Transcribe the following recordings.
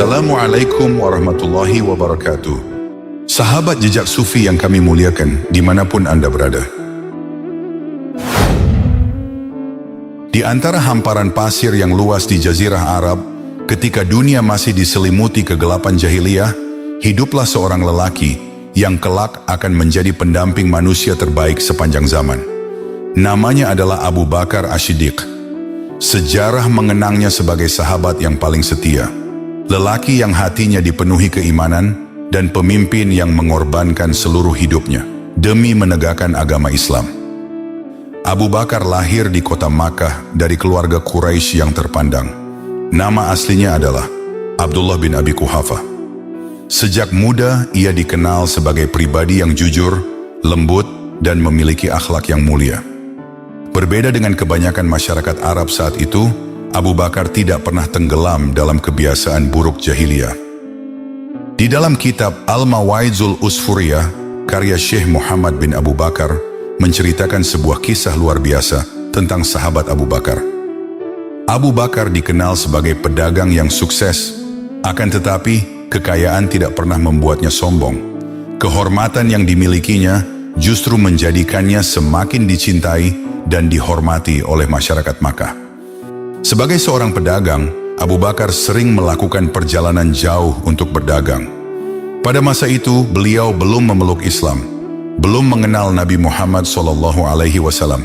Assalamualaikum warahmatullahi wabarakatuh. Sahabat jejak sufi yang kami muliakan dimanapun Anda berada. Di antara hamparan pasir yang luas di Jazirah Arab, ketika dunia masih diselimuti kegelapan jahiliyah, hiduplah seorang lelaki yang kelak akan menjadi pendamping manusia terbaik sepanjang zaman. Namanya adalah Abu Bakar As-Siddiq. Sejarah mengenangnya sebagai sahabat yang paling setia. Lelaki yang hatinya dipenuhi keimanan dan pemimpin yang mengorbankan seluruh hidupnya demi menegakkan agama Islam. Abu Bakar lahir di kota Makkah dari keluarga Quraisy yang terpandang. Nama aslinya adalah Abdullah bin Abi Quhafah. Sejak muda ia dikenal sebagai pribadi yang jujur, lembut, dan memiliki akhlak yang mulia. Berbeda dengan kebanyakan masyarakat Arab saat itu, Abu Bakar tidak pernah tenggelam dalam kebiasaan buruk jahiliyah. Di dalam kitab Al-Mawaizul Usfuriyah, karya Syekh Muhammad bin Abu Bakar, menceritakan sebuah kisah luar biasa tentang sahabat Abu Bakar. Abu Bakar dikenal sebagai pedagang yang sukses, akan tetapi kekayaan tidak pernah membuatnya sombong. Kehormatan yang dimilikinya justru menjadikannya semakin dicintai dan dihormati oleh masyarakat Makkah. Sebagai seorang pedagang, Abu Bakar sering melakukan perjalanan jauh untuk berdagang. Pada masa itu, beliau belum memeluk Islam, belum mengenal Nabi Muhammad SAW.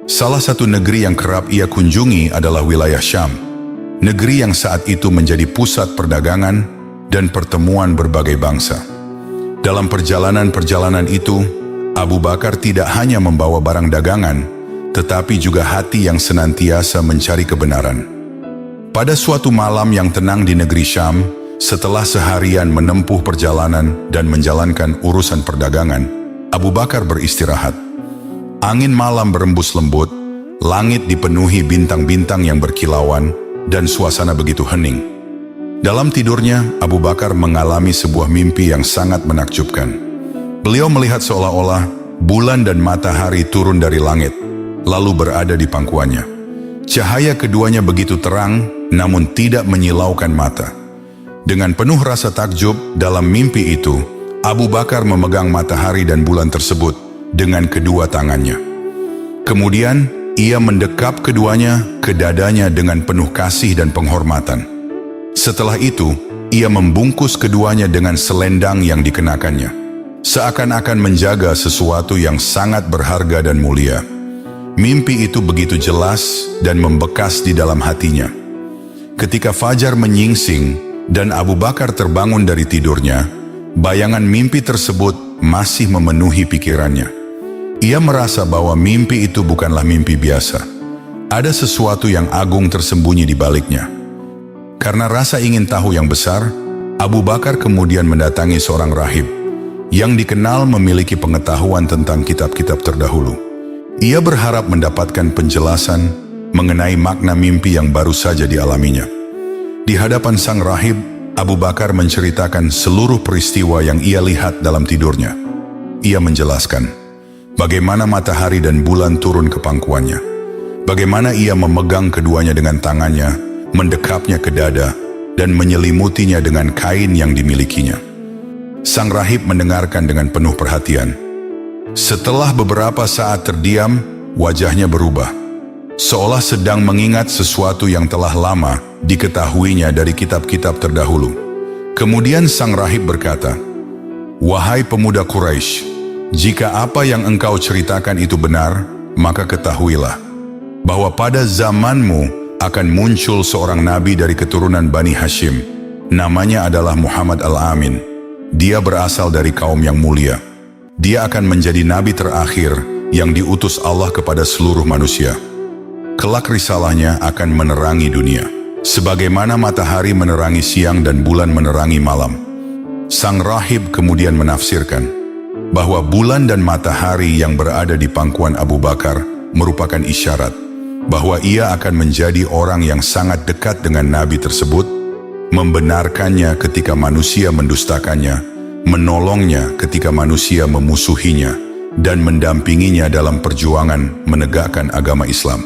Salah satu negeri yang kerap ia kunjungi adalah wilayah Syam, negeri yang saat itu menjadi pusat perdagangan dan pertemuan berbagai bangsa. Dalam perjalanan-perjalanan itu, Abu Bakar tidak hanya membawa barang dagangan, tetapi juga hati yang senantiasa mencari kebenaran. Pada suatu malam yang tenang di negeri Syam, setelah seharian menempuh perjalanan dan menjalankan urusan perdagangan, Abu Bakar beristirahat. Angin malam berembus lembut, langit dipenuhi bintang-bintang yang berkilauan, dan suasana begitu hening. Dalam tidurnya, Abu Bakar mengalami sebuah mimpi yang sangat menakjubkan. Beliau melihat seolah-olah bulan dan matahari turun dari langit, lalu berada di pangkuannya. Cahaya keduanya begitu terang, namun tidak menyilaukan mata. Dengan penuh rasa takjub dalam mimpi itu, Abu Bakar memegang matahari dan bulan tersebut dengan kedua tangannya. Kemudian, ia mendekap keduanya ke dadanya dengan penuh kasih dan penghormatan. Setelah itu, ia membungkus keduanya dengan selendang yang dikenakannya, seakan-akan menjaga sesuatu yang sangat berharga dan mulia. Mimpi itu begitu jelas dan membekas di dalam hatinya. Ketika fajar menyingsing dan Abu Bakar terbangun dari tidurnya, bayangan mimpi tersebut masih memenuhi pikirannya. Ia merasa bahwa mimpi itu bukanlah mimpi biasa. Ada sesuatu yang agung tersembunyi di baliknya. Karena rasa ingin tahu yang besar, Abu Bakar kemudian mendatangi seorang rahib yang dikenal memiliki pengetahuan tentang kitab-kitab terdahulu. Ia berharap mendapatkan penjelasan mengenai makna mimpi yang baru saja dialaminya. Di hadapan sang rahib, Abu Bakar menceritakan seluruh peristiwa yang ia lihat dalam tidurnya. Ia menjelaskan bagaimana matahari dan bulan turun ke pangkuannya, bagaimana ia memegang keduanya dengan tangannya, mendekapnya ke dada, dan menyelimutinya dengan kain yang dimilikinya. Sang rahib mendengarkan dengan penuh perhatian. Setelah beberapa saat terdiam, wajahnya berubah, seolah sedang mengingat sesuatu yang telah lama diketahuinya dari kitab-kitab terdahulu. Kemudian sang rahib berkata, "Wahai pemuda Quraisy, jika apa yang engkau ceritakan itu benar, maka ketahuilah bahwa pada zamanmu akan muncul seorang nabi dari keturunan Bani Hashim. Namanya adalah Muhammad Al-Amin. Dia berasal dari kaum yang mulia. Dia akan menjadi nabi terakhir yang diutus Allah kepada seluruh manusia. Kelak risalahnya akan menerangi dunia, sebagaimana matahari menerangi siang dan bulan menerangi malam." Sang rahib kemudian menafsirkan bahwa bulan dan matahari yang berada di pangkuan Abu Bakar merupakan isyarat bahwa ia akan menjadi orang yang sangat dekat dengan nabi tersebut, membenarkannya ketika manusia mendustakannya, menolongnya ketika manusia memusuhinya, dan mendampinginya dalam perjuangan menegakkan agama Islam.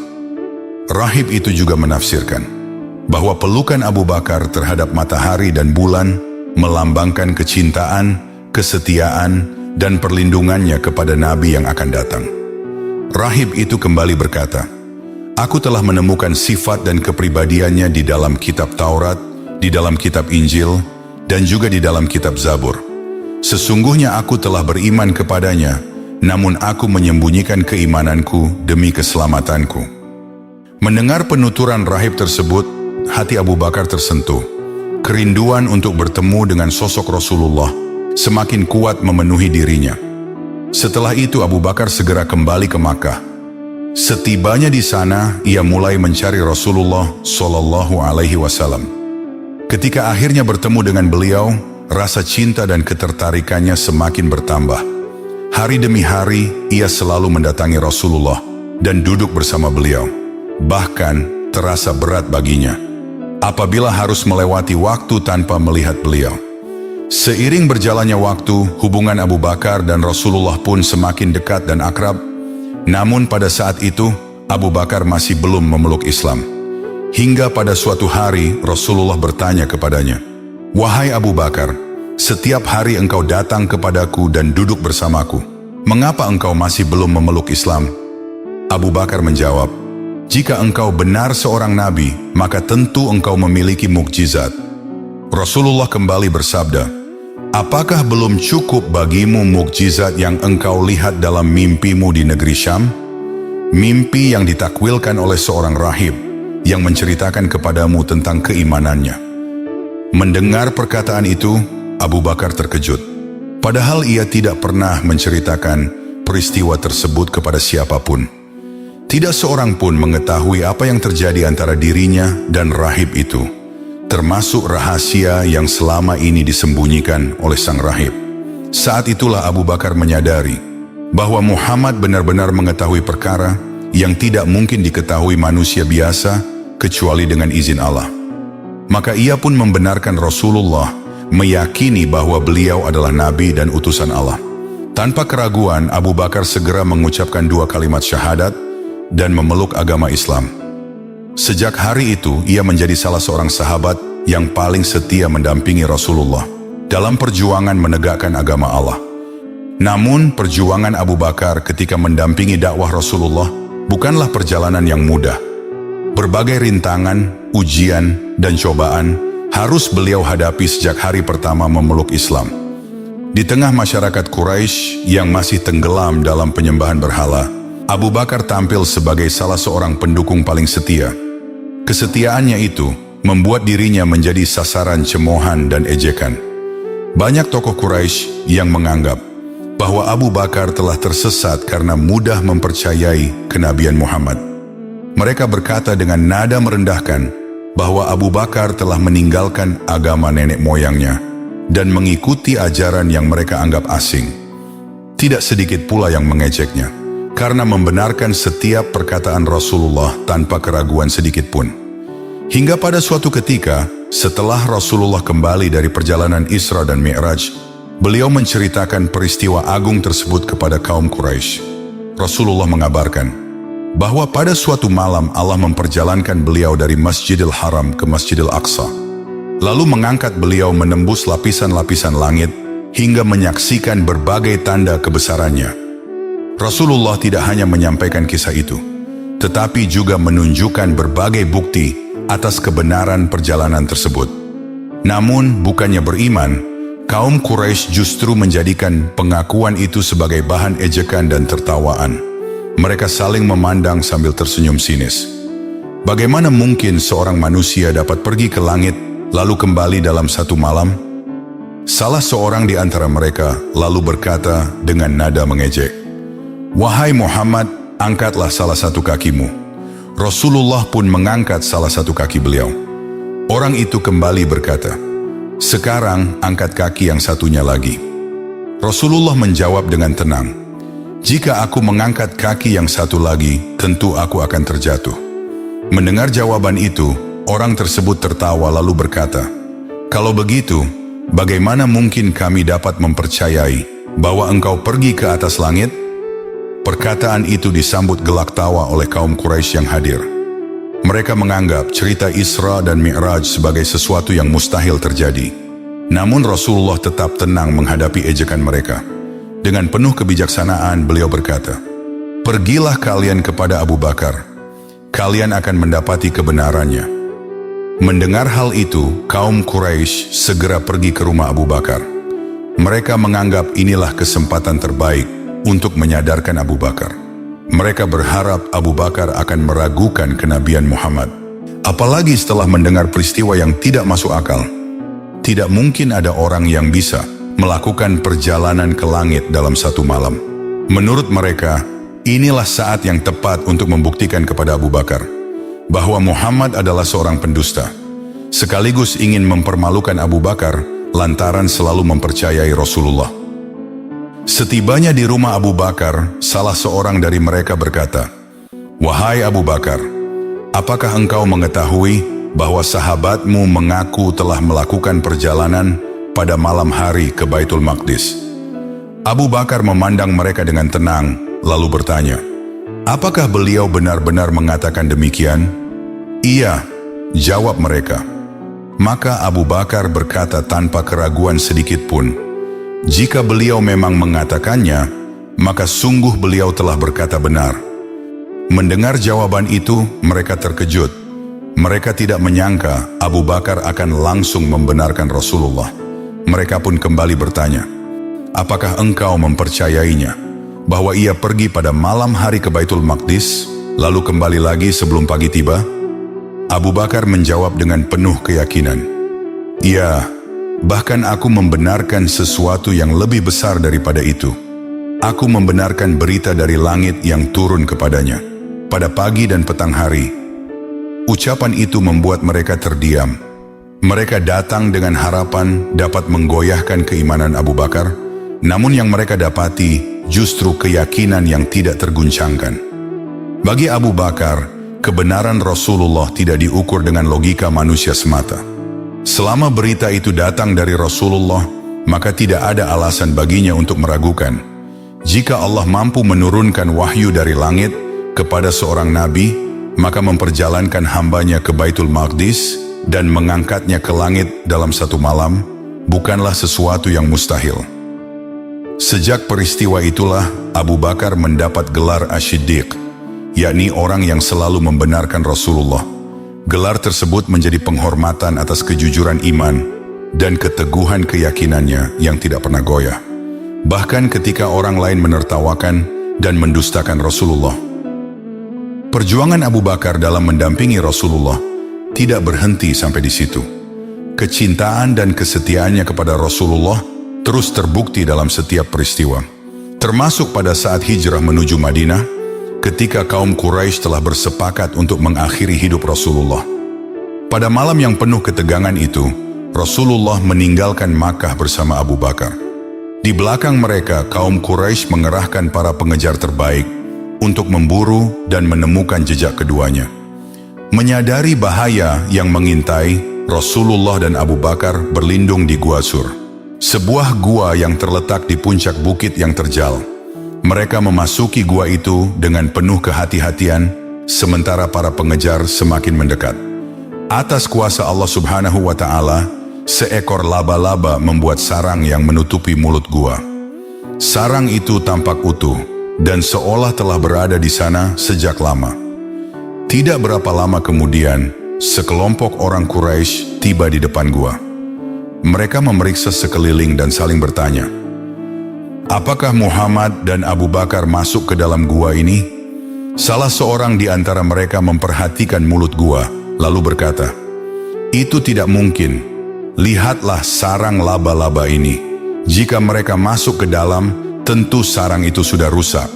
Rahib itu juga menafsirkan bahwa pelukan Abu Bakar terhadap matahari dan bulan melambangkan kecintaan, kesetiaan, dan perlindungannya kepada Nabi yang akan datang. Rahib itu kembali berkata, "Aku telah menemukan sifat dan kepribadiannya di dalam kitab Taurat, di dalam kitab Injil, dan juga di dalam kitab Zabur. Sesungguhnya aku telah beriman kepadanya, namun aku menyembunyikan keimananku demi keselamatanku." Mendengar penuturan rahib tersebut, hati Abu Bakar tersentuh. Kerinduan untuk bertemu dengan sosok Rasulullah semakin kuat memenuhi dirinya. Setelah itu Abu Bakar segera kembali ke Makkah. Setibanya di sana, ia mulai mencari Rasulullah Shallallahu Alaihi Wasallam. Ketika akhirnya bertemu dengan beliau, rasa cinta dan ketertarikannya semakin bertambah. Hari demi hari, ia selalu mendatangi Rasulullah dan duduk bersama beliau. Bahkan terasa berat baginya apabila harus melewati waktu tanpa melihat beliau. Seiring berjalannya waktu, hubungan Abu Bakar dan Rasulullah pun semakin dekat dan akrab. Namun pada saat itu, Abu Bakar masih belum memeluk Islam. Hingga pada suatu hari, Rasulullah bertanya kepadanya, "Wahai Abu Bakar, setiap hari engkau datang kepadaku dan duduk bersamaku. Mengapa engkau masih belum memeluk Islam?" Abu Bakar menjawab, "Jika engkau benar seorang nabi, maka tentu engkau memiliki mukjizat." Rasulullah kembali bersabda, "Apakah belum cukup bagimu mukjizat yang engkau lihat dalam mimpimu di negeri Syam?" Mimpi yang ditakwilkan oleh seorang rahib yang menceritakan kepadamu tentang keimanannya. Mendengar perkataan itu, Abu Bakar terkejut. Padahal ia tidak pernah menceritakan peristiwa tersebut kepada siapapun. Tidak seorang pun mengetahui apa yang terjadi antara dirinya dan rahib itu, termasuk rahasia yang selama ini disembunyikan oleh sang rahib. Saat itulah Abu Bakar menyadari bahwa Muhammad benar-benar mengetahui perkara yang tidak mungkin diketahui manusia biasa kecuali dengan izin Allah. Maka ia pun membenarkan Rasulullah, meyakini bahwa beliau adalah nabi dan utusan Allah. Tanpa keraguan, Abu Bakar segera mengucapkan 2 kalimat syahadat dan memeluk agama Islam. Sejak hari itu, ia menjadi salah seorang sahabat yang paling setia mendampingi Rasulullah dalam perjuangan menegakkan agama Allah. Namun, perjuangan Abu Bakar ketika mendampingi dakwah Rasulullah bukanlah perjalanan yang mudah. Berbagai rintangan, ujian, dan cobaan harus beliau hadapi sejak hari pertama memeluk Islam. Di tengah masyarakat Quraisy yang masih tenggelam dalam penyembahan berhala, Abu Bakar tampil sebagai salah seorang pendukung paling setia. Kesetiaannya itu membuat dirinya menjadi sasaran cemoohan dan ejekan. Banyak tokoh Quraisy yang menganggap bahwa Abu Bakar telah tersesat karena mudah mempercayai kenabian Muhammad. Mereka berkata dengan nada merendahkan bahwa Abu Bakar telah meninggalkan agama nenek moyangnya dan mengikuti ajaran yang mereka anggap asing. Tidak sedikit pula yang mengejeknya karena membenarkan setiap perkataan Rasulullah tanpa keraguan sedikit pun. Hingga pada suatu ketika, setelah Rasulullah kembali dari perjalanan Isra dan Mi'raj, beliau menceritakan peristiwa agung tersebut kepada kaum Quraisy. Rasulullah mengabarkan bahwa pada suatu malam Allah memperjalankan beliau dari Masjidil Haram ke Masjidil Aqsa, lalu mengangkat beliau menembus lapisan-lapisan langit hingga menyaksikan berbagai tanda kebesarannya. Rasulullah tidak hanya menyampaikan kisah itu, tetapi juga menunjukkan berbagai bukti atas kebenaran perjalanan tersebut. Namun, bukannya beriman, kaum Quraisy justru menjadikan pengakuan itu sebagai bahan ejekan dan tertawaan. Mereka saling memandang sambil tersenyum sinis. Bagaimana mungkin seorang manusia dapat pergi ke langit lalu kembali dalam satu malam? Salah seorang di antara mereka lalu berkata dengan nada mengejek, "Wahai Muhammad, angkatlah salah satu kakimu." Rasulullah pun mengangkat salah satu kaki beliau. Orang itu kembali berkata, "Sekarang angkat kaki yang satunya lagi." Rasulullah menjawab dengan tenang, "Jika aku mengangkat kaki yang satu lagi, tentu aku akan terjatuh." Mendengar jawaban itu, orang tersebut tertawa lalu berkata, "Kalau begitu, bagaimana mungkin kami dapat mempercayai bahwa engkau pergi ke atas langit?" Perkataan itu disambut gelak tawa oleh kaum Quraisy yang hadir. Mereka menganggap cerita Isra dan Mi'raj sebagai sesuatu yang mustahil terjadi. Namun Rasulullah tetap tenang menghadapi ejekan mereka. Dengan penuh kebijaksanaan beliau berkata, "Pergilah kalian kepada Abu Bakar. Kalian akan mendapati kebenarannya." Mendengar hal itu, kaum Quraisy segera pergi ke rumah Abu Bakar. Mereka menganggap inilah kesempatan terbaik untuk menyadarkan Abu Bakar. Mereka berharap Abu Bakar akan meragukan kenabian Muhammad. Apalagi setelah mendengar peristiwa yang tidak masuk akal. Tidak mungkin ada orang yang bisa melakukan perjalanan ke langit dalam satu malam. Menurut mereka, inilah saat yang tepat untuk membuktikan kepada Abu Bakar bahwa Muhammad adalah seorang pendusta, sekaligus ingin mempermalukan Abu Bakar lantaran selalu mempercayai Rasulullah. Setibanya di rumah Abu Bakar, salah seorang dari mereka berkata, "Wahai Abu Bakar, apakah engkau mengetahui bahwa sahabatmu mengaku telah melakukan perjalanan pada malam hari ke Baitul Maqdis?" Abu Bakar memandang mereka dengan tenang, lalu bertanya, "Apakah beliau benar-benar mengatakan demikian?" "Iya," jawab mereka. Maka Abu Bakar berkata tanpa keraguan sedikit pun, "Jika beliau memang mengatakannya, maka sungguh beliau telah berkata benar." Mendengar jawaban itu, mereka terkejut. Mereka tidak menyangka Abu Bakar akan langsung membenarkan Rasulullah. Mereka pun kembali bertanya, "Apakah engkau mempercayainya bahwa ia pergi pada malam hari ke Baitul Maqdis, lalu kembali lagi sebelum pagi tiba?" Abu Bakar menjawab dengan penuh keyakinan, "Ya, bahkan aku membenarkan sesuatu yang lebih besar daripada itu. Aku membenarkan berita dari langit yang turun kepadanya pada pagi dan petang hari." Ucapan itu membuat mereka terdiam. Mereka datang dengan harapan dapat menggoyahkan keimanan Abu Bakar, namun yang mereka dapati justru keyakinan yang tidak terguncangkan. Bagi Abu Bakar, kebenaran Rasulullah tidak diukur dengan logika manusia semata. Selama berita itu datang dari Rasulullah, maka tidak ada alasan baginya untuk meragukan. Jika Allah mampu menurunkan wahyu dari langit kepada seorang nabi, maka memperjalankan hambanya ke Baitul Maqdis dan mengangkatnya ke langit dalam satu malam bukanlah sesuatu yang mustahil. Sejak peristiwa itulah Abu Bakar mendapat gelar Asy-Syiddiq, yakni orang yang selalu membenarkan Rasulullah. Gelar tersebut menjadi penghormatan atas kejujuran iman dan keteguhan keyakinannya yang tidak pernah goyah, bahkan ketika orang lain menertawakan dan mendustakan Rasulullah. Perjuangan Abu Bakar dalam mendampingi Rasulullah tidak berhenti sampai di situ. Kecintaan dan kesetiaannya kepada Rasulullah terus terbukti dalam setiap peristiwa, termasuk pada saat hijrah menuju Madinah, ketika kaum Quraisy telah bersepakat untuk mengakhiri hidup Rasulullah. Pada malam yang penuh ketegangan itu, Rasulullah meninggalkan Makkah bersama Abu Bakar. Di belakang mereka, kaum Quraisy mengerahkan para pengejar terbaik untuk memburu dan menemukan jejak keduanya. Menyadari bahaya yang mengintai, Rasulullah dan Abu Bakar berlindung di Gua Sur, sebuah gua yang terletak di puncak bukit yang terjal. Mereka memasuki gua itu dengan penuh kehati-hatian, sementara para pengejar semakin mendekat. Atas kuasa Allah Subhanahu wa Ta'ala, seekor laba-laba membuat sarang yang menutupi mulut gua. Sarang itu tampak utuh dan seolah telah berada di sana sejak lama. Tidak berapa lama kemudian, sekelompok orang Quraisy tiba di depan gua. Mereka memeriksa sekeliling dan saling bertanya, "Apakah Muhammad dan Abu Bakar masuk ke dalam gua ini?" Salah seorang di antara mereka memperhatikan mulut gua, lalu berkata, "Itu tidak mungkin. Lihatlah sarang laba-laba ini. Jika mereka masuk ke dalam, tentu sarang itu sudah rusak."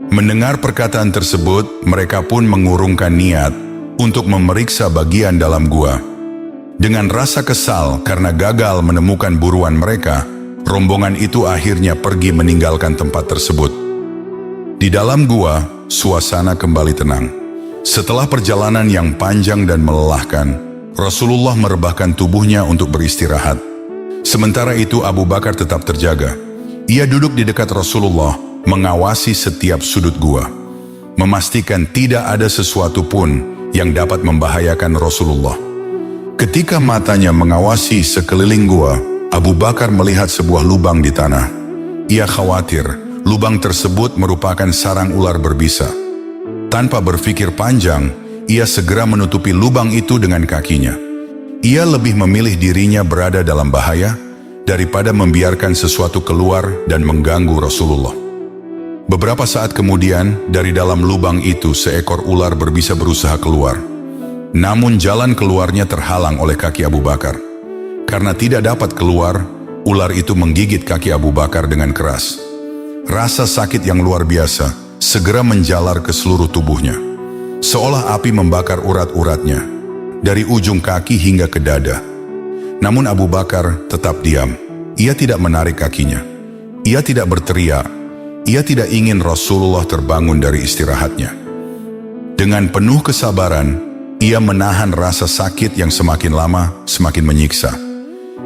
Mendengar perkataan tersebut, mereka pun mengurungkan niat untuk memeriksa bagian dalam gua. Dengan rasa kesal karena gagal menemukan buruan mereka, rombongan itu akhirnya pergi meninggalkan tempat tersebut. Di dalam gua, suasana kembali tenang. Setelah perjalanan yang panjang dan melelahkan, Rasulullah merebahkan tubuhnya untuk beristirahat. Sementara itu Abu Bakar tetap terjaga. Ia duduk di dekat Rasulullah, mengawasi setiap sudut gua, memastikan tidak ada sesuatu pun yang dapat membahayakan Rasulullah. Ketika matanya mengawasi sekeliling gua, Abu Bakar melihat sebuah lubang di tanah. Ia khawatir lubang tersebut merupakan sarang ular berbisa. Tanpa berpikir panjang, ia segera menutupi lubang itu dengan kakinya. Ia lebih memilih dirinya berada dalam bahaya daripada membiarkan sesuatu keluar dan mengganggu Rasulullah. Beberapa saat kemudian, dari dalam lubang itu seekor ular berbisa berusaha keluar. Namun jalan keluarnya terhalang oleh kaki Abu Bakar. Karena tidak dapat keluar, ular itu menggigit kaki Abu Bakar dengan keras. Rasa sakit yang luar biasa segera menjalar ke seluruh tubuhnya. Seolah api membakar urat-uratnya, dari ujung kaki hingga ke dada. Namun Abu Bakar tetap diam. Ia tidak menarik kakinya. Ia tidak berteriak. Ia tidak ingin Rasulullah terbangun dari istirahatnya. Dengan penuh kesabaran, ia menahan rasa sakit yang semakin lama semakin menyiksa.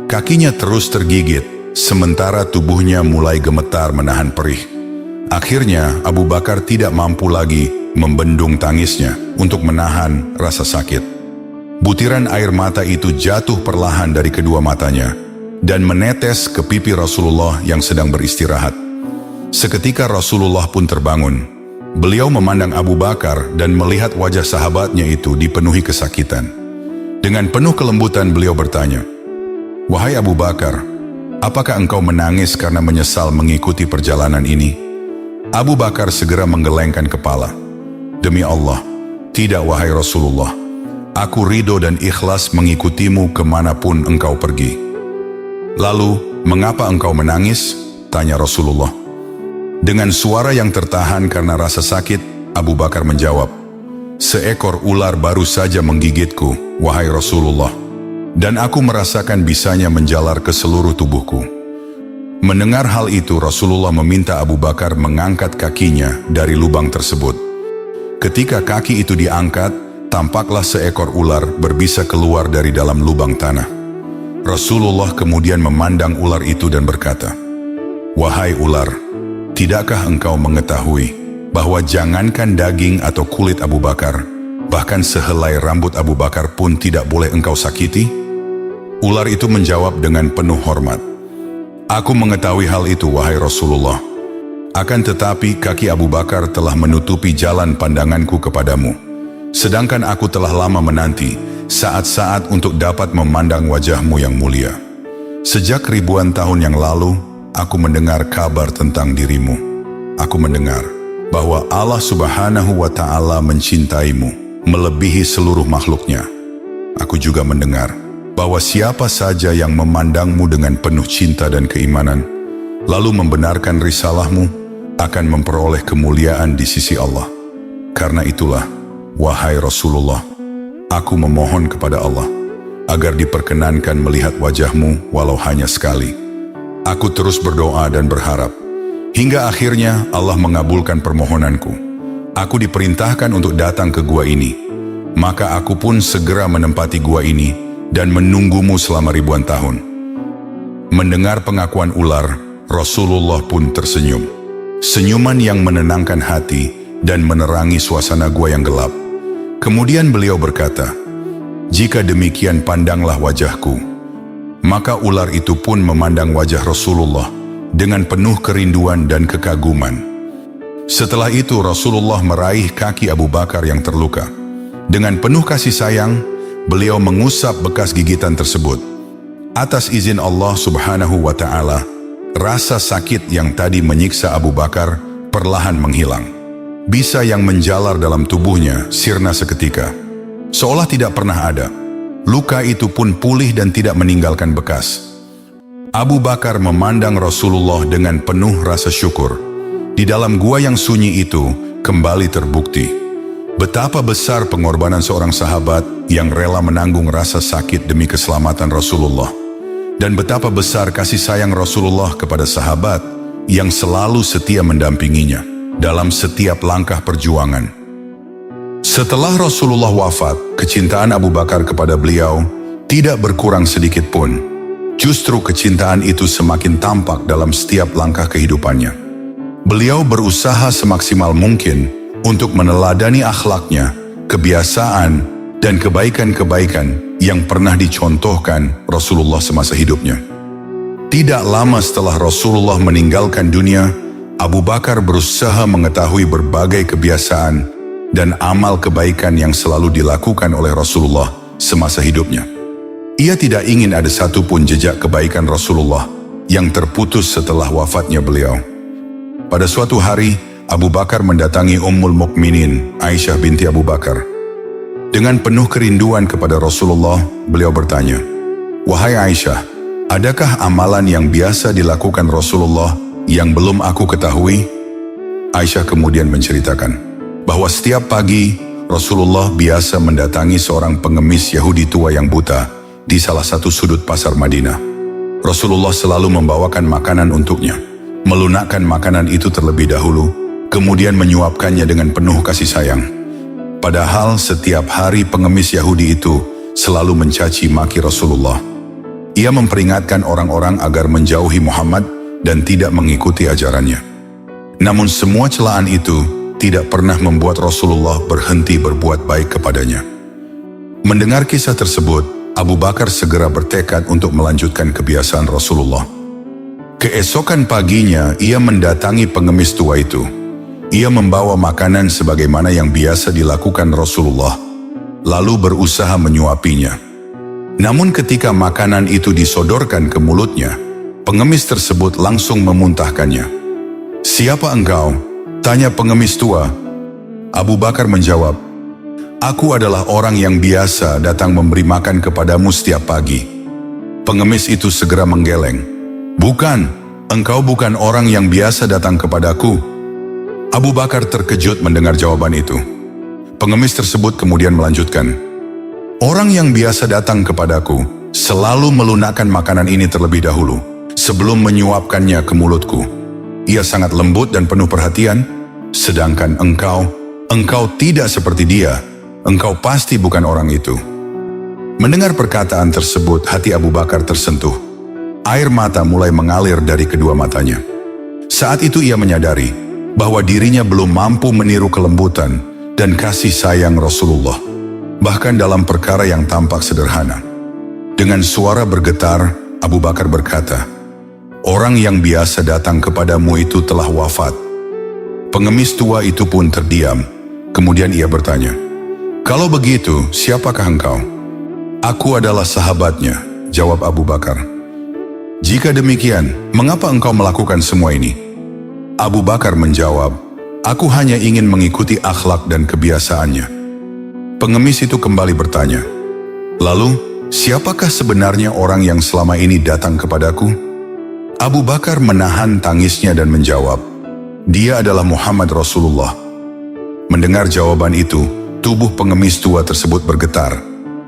Kakinya terus tergigit, sementara tubuhnya mulai gemetar menahan perih. Akhirnya Abu Bakar tidak mampu lagi membendung tangisnya untuk menahan rasa sakit. Butiran air mata itu jatuh perlahan dari kedua matanya dan menetes ke pipi Rasulullah yang sedang beristirahat. Seketika Rasulullah pun terbangun. Beliau memandang Abu Bakar dan melihat wajah sahabatnya itu dipenuhi kesakitan. Dengan penuh kelembutan beliau bertanya, "Wahai Abu Bakar, apakah engkau menangis karena menyesal mengikuti perjalanan ini?" Abu Bakar segera menggelengkan kepala. "Demi Allah, tidak wahai Rasulullah. Aku ridho dan ikhlas mengikutimu kemanapun engkau pergi." "Lalu, mengapa engkau menangis?" tanya Rasulullah. Dengan suara yang tertahan karena rasa sakit, Abu Bakar menjawab, "Seekor ular baru saja menggigitku, wahai Rasulullah, dan aku merasakan bisanya menjalar ke seluruh tubuhku." Mendengar hal itu, Rasulullah meminta Abu Bakar mengangkat kakinya dari lubang tersebut. Ketika kaki itu diangkat, tampaklah seekor ular berbisa keluar dari dalam lubang tanah. Rasulullah kemudian memandang ular itu dan berkata, "Wahai ular, tidakkah engkau mengetahui bahwa jangankan daging atau kulit Abu Bakar, bahkan sehelai rambut Abu Bakar pun tidak boleh engkau sakiti?" Ular itu menjawab dengan penuh hormat, "Aku mengetahui hal itu, wahai Rasulullah. Akan tetapi kaki Abu Bakar telah menutupi jalan pandanganku kepadamu. Sedangkan aku telah lama menanti saat-saat untuk dapat memandang wajahmu yang mulia. Sejak ribuan tahun yang lalu, aku mendengar kabar tentang dirimu. Aku mendengar bahwa Allah Subhanahu wa Ta'ala mencintaimu melebihi seluruh makhluknya. Aku juga mendengar bahwa siapa saja yang memandangmu dengan penuh cinta dan keimanan, lalu membenarkan risalahmu, akan memperoleh kemuliaan di sisi Allah. Karena itulah, wahai Rasulullah, aku memohon kepada Allah agar diperkenankan melihat wajahmu walau hanya sekali. Aku terus berdoa dan berharap, hingga akhirnya Allah mengabulkan permohonanku. Aku diperintahkan untuk datang ke gua ini, maka aku pun segera menempati gua ini dan menunggumu selama ribuan tahun." Mendengar pengakuan ular, Rasulullah pun tersenyum. Senyuman yang menenangkan hati dan menerangi suasana gua yang gelap. Kemudian beliau berkata, "Jika demikian pandanglah wajahku." Maka ular itu pun memandang wajah Rasulullah dengan penuh kerinduan dan kekaguman. Setelah itu Rasulullah meraih kaki Abu Bakar yang terluka. Dengan penuh kasih sayang, beliau mengusap bekas gigitan tersebut. Atas izin Allah Subhanahu wa Ta'ala, rasa sakit yang tadi menyiksa Abu Bakar perlahan menghilang. Bisa yang menjalar dalam tubuhnya sirna seketika, seolah tidak pernah ada. Luka itu pun pulih dan tidak meninggalkan bekas. Abu Bakar memandang Rasulullah dengan penuh rasa syukur. Di dalam gua yang sunyi itu kembali terbukti betapa besar pengorbanan seorang sahabat yang rela menanggung rasa sakit demi keselamatan Rasulullah, dan betapa besar kasih sayang Rasulullah kepada sahabat yang selalu setia mendampinginya dalam setiap langkah perjuangan. Setelah Rasulullah wafat, kecintaan Abu Bakar kepada beliau tidak berkurang sedikit pun. Justru kecintaan itu semakin tampak dalam setiap langkah kehidupannya. Beliau berusaha semaksimal mungkin untuk meneladani akhlaknya kebiasaan, dan kebaikan-kebaikan yang pernah dicontohkan Rasulullah semasa hidupnya. Tidak lama setelah Rasulullah meninggalkan dunia, Abu Bakar berusaha mengetahui berbagai kebiasaan dan amal kebaikan yang selalu dilakukan oleh Rasulullah semasa hidupnya. Ia tidak ingin ada satupun jejak kebaikan Rasulullah yang terputus setelah wafatnya beliau. Pada suatu hari, Abu Bakar mendatangi Ummul Mukminin, Aisyah binti Abu Bakar. Dengan penuh kerinduan kepada Rasulullah, beliau bertanya, "Wahai Aisyah, adakah amalan yang biasa dilakukan Rasulullah yang belum aku ketahui?" Aisyah kemudian menceritakan bahwa setiap pagi Rasulullah biasa mendatangi seorang pengemis Yahudi tua yang buta di salah satu sudut pasar Madinah. Rasulullah selalu membawakan makanan untuknya, melunakkan makanan itu terlebih dahulu, kemudian menyuapkannya dengan penuh kasih sayang. Padahal setiap hari pengemis Yahudi itu selalu mencaci maki Rasulullah. Ia memperingatkan orang-orang agar menjauhi Muhammad dan tidak mengikuti ajarannya. Namun semua celaan itu tidak pernah membuat Rasulullah berhenti berbuat baik kepadanya. Mendengar kisah tersebut, Abu Bakar segera bertekad untuk melanjutkan kebiasaan Rasulullah. Keesokan paginya, ia mendatangi pengemis tua itu. Ia membawa makanan sebagaimana yang biasa dilakukan Rasulullah, lalu berusaha menyuapinya. Namun ketika makanan itu disodorkan ke mulutnya, pengemis tersebut langsung memuntahkannya. "Siapa engkau?" tanya pengemis tua. Abu Bakar menjawab, "Aku adalah orang yang biasa datang memberi makan kepadamu setiap pagi." Pengemis itu segera menggeleng, "Bukan, engkau bukan orang yang biasa datang kepadaku." Abu Bakar terkejut mendengar jawaban itu. Pengemis tersebut kemudian melanjutkan, "Orang yang biasa datang kepadaku selalu melunakkan makanan ini terlebih dahulu, sebelum menyuapkannya ke mulutku. Ia sangat lembut dan penuh perhatian, sedangkan engkau tidak seperti dia. Engkau pasti bukan orang itu." Mendengar perkataan tersebut, hati Abu Bakar tersentuh. Air mata mulai mengalir dari kedua matanya. Saat itu ia menyadari bahwa dirinya belum mampu meniru kelembutan dan kasih sayang Rasulullah, bahkan dalam perkara yang tampak sederhana. Dengan suara bergetar, Abu Bakar berkata, "Orang yang biasa datang kepadamu itu telah wafat." Pengemis tua itu pun terdiam. Kemudian ia bertanya, "Kalau begitu, siapakah engkau?" "Aku adalah sahabatnya," jawab Abu Bakar. "Jika demikian, mengapa engkau melakukan semua ini?" Abu Bakar menjawab, "Aku hanya ingin mengikuti akhlak dan kebiasaannya." Pengemis itu kembali bertanya, "Lalu, siapakah sebenarnya orang yang selama ini datang kepadaku?" Abu Bakar menahan tangisnya dan menjawab, "Dia adalah Muhammad Rasulullah." Mendengar jawaban itu, tubuh pengemis tua tersebut bergetar.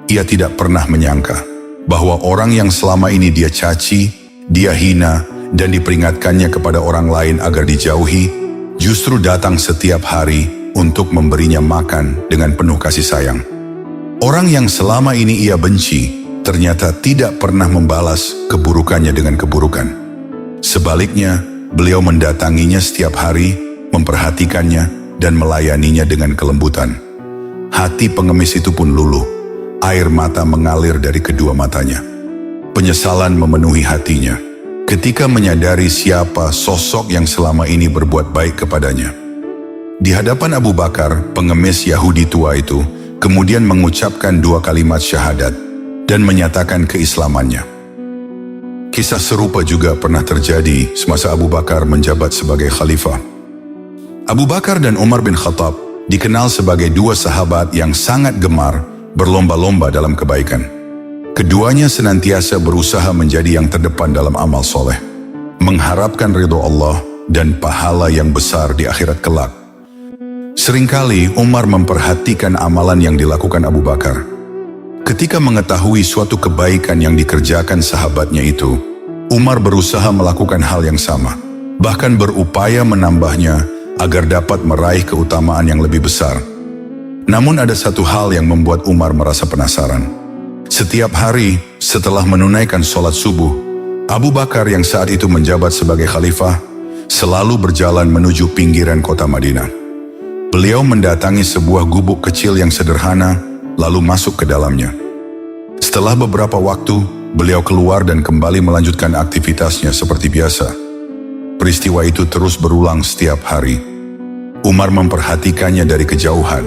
Ia tidak pernah menyangka bahwa orang yang selama ini dia caci, dia hina, dan diperingatkannya kepada orang lain agar dijauhi, justru datang setiap hari untuk memberinya makan dengan penuh kasih sayang. Orang yang selama ini ia benci, ternyata tidak pernah membalas keburukannya dengan keburukan. Sebaliknya, beliau mendatanginya setiap hari, memperhatikannya, dan melayaninya dengan kelembutan. Hati pengemis itu pun luluh, air mata mengalir dari kedua matanya. Penyesalan memenuhi hatinya ketika menyadari siapa sosok yang selama ini berbuat baik kepadanya. Di hadapan Abu Bakar, pengemis Yahudi tua itu kemudian mengucapkan 2 kalimat syahadat dan menyatakan keislamannya. Kisah serupa juga pernah terjadi semasa Abu Bakar menjabat sebagai khalifah. Abu Bakar dan Umar bin Khattab dikenal sebagai 2 sahabat yang sangat gemar berlomba-lomba dalam kebaikan. Keduanya senantiasa berusaha menjadi yang terdepan dalam amal soleh, mengharapkan ridho Allah dan pahala yang besar di akhirat kelak. Seringkali Umar memperhatikan amalan yang dilakukan Abu Bakar. Ketika mengetahui suatu kebaikan yang dikerjakan sahabatnya itu, Umar berusaha melakukan hal yang sama, bahkan berupaya menambahnya agar dapat meraih keutamaan yang lebih besar. Namun ada satu hal yang membuat Umar merasa penasaran. Setiap hari setelah menunaikan sholat subuh, Abu Bakar yang saat itu menjabat sebagai khalifah selalu berjalan menuju pinggiran kota Madinah. Beliau mendatangi sebuah gubuk kecil yang sederhana, lalu masuk ke dalamnya. Setelah beberapa waktu, beliau keluar dan kembali melanjutkan aktivitasnya seperti biasa. Peristiwa itu terus berulang setiap hari. Umar memperhatikannya dari kejauhan.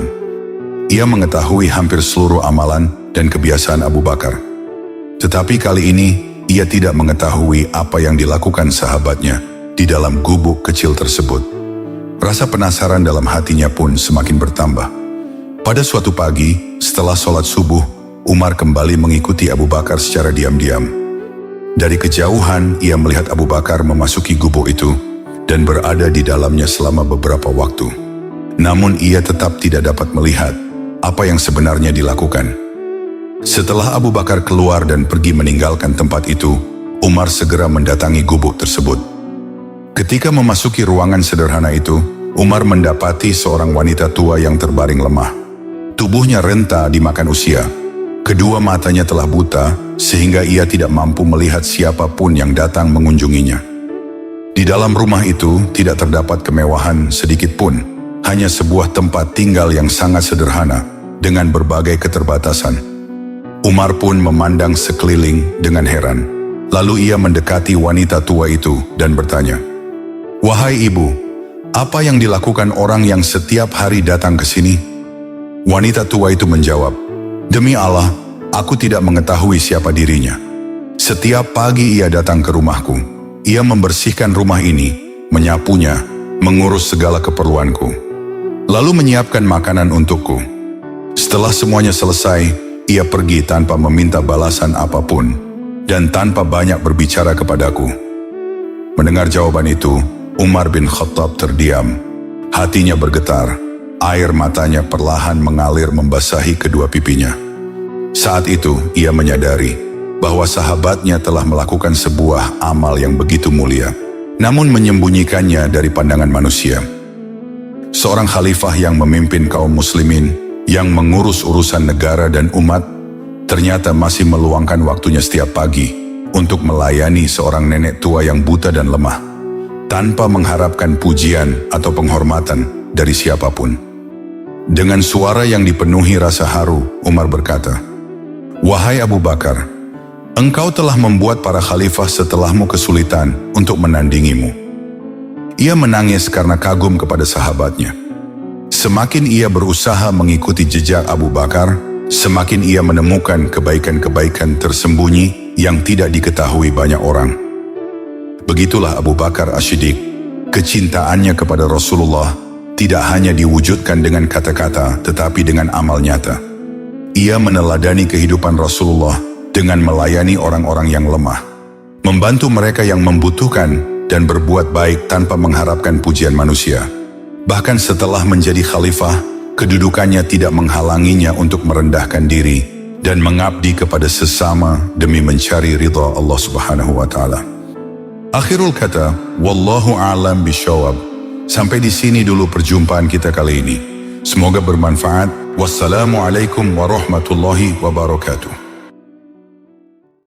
Ia mengetahui hampir seluruh amalan dan kebiasaan Abu Bakar. Tetapi kali ini, ia tidak mengetahui apa yang dilakukan sahabatnya di dalam gubuk kecil tersebut. Rasa penasaran dalam hatinya pun semakin bertambah. Pada suatu pagi, setelah sholat subuh, Umar kembali mengikuti Abu Bakar secara diam-diam. Dari kejauhan, ia melihat Abu Bakar memasuki gubuk itu dan berada di dalamnya selama beberapa waktu. Namun ia tetap tidak dapat melihat apa yang sebenarnya dilakukan. Setelah Abu Bakar keluar dan pergi meninggalkan tempat itu, Umar segera mendatangi gubuk tersebut. Ketika memasuki ruangan sederhana itu, Umar mendapati seorang wanita tua yang terbaring lemah. Tubuhnya renta dimakan usia. Kedua matanya telah buta, sehingga ia tidak mampu melihat siapapun yang datang mengunjunginya. Di dalam rumah itu tidak terdapat kemewahan sedikit pun, hanya sebuah tempat tinggal yang sangat sederhana, dengan berbagai keterbatasan. Umar pun memandang sekeliling dengan heran. Lalu ia mendekati wanita tua itu dan bertanya, "Wahai ibu, apa yang dilakukan orang yang setiap hari datang ke sini?" Wanita tua itu menjawab, "Demi Allah, aku tidak mengetahui siapa dirinya. Setiap pagi ia datang ke rumahku. Ia membersihkan rumah ini, menyapunya, mengurus segala keperluanku, lalu menyiapkan makanan untukku. Setelah semuanya selesai, ia pergi tanpa meminta balasan apapun dan tanpa banyak berbicara kepadaku." Mendengar jawaban itu, Umar bin Khattab terdiam. Hatinya bergetar, air matanya perlahan mengalir membasahi kedua pipinya. Saat itu ia menyadari bahwa sahabatnya telah melakukan sebuah amal yang begitu mulia, namun menyembunyikannya dari pandangan manusia. Seorang khalifah yang memimpin kaum muslimin, yang mengurus urusan negara dan umat, ternyata masih meluangkan waktunya setiap pagi untuk melayani seorang nenek tua yang buta dan lemah, tanpa mengharapkan pujian atau penghormatan dari siapapun. Dengan suara yang dipenuhi rasa haru, Umar berkata, "Wahai Abu Bakar, engkau telah membuat para khalifah setelahmu kesulitan untuk menandingimu." Ia menangis karena kagum kepada sahabatnya. Semakin ia berusaha mengikuti jejak Abu Bakar, semakin ia menemukan kebaikan-kebaikan tersembunyi yang tidak diketahui banyak orang. Begitulah Abu Bakar As-Siddiq. Kecintaannya kepada Rasulullah tidak hanya diwujudkan dengan kata-kata, tetapi dengan amal nyata. Ia meneladani kehidupan Rasulullah dengan melayani orang-orang yang lemah, membantu mereka yang membutuhkan, dan berbuat baik tanpa mengharapkan pujian manusia. Bahkan setelah menjadi khalifah, kedudukannya tidak menghalanginya untuk merendahkan diri dan mengabdi kepada sesama demi mencari ridha Allah Subhanahu wa Ta'ala. Akhirul kata, wallahu a'lam bishawab. Sampai di sini dulu perjumpaan kita kali ini. Semoga bermanfaat. Wassalamualaikum warahmatullahi wabarakatuh.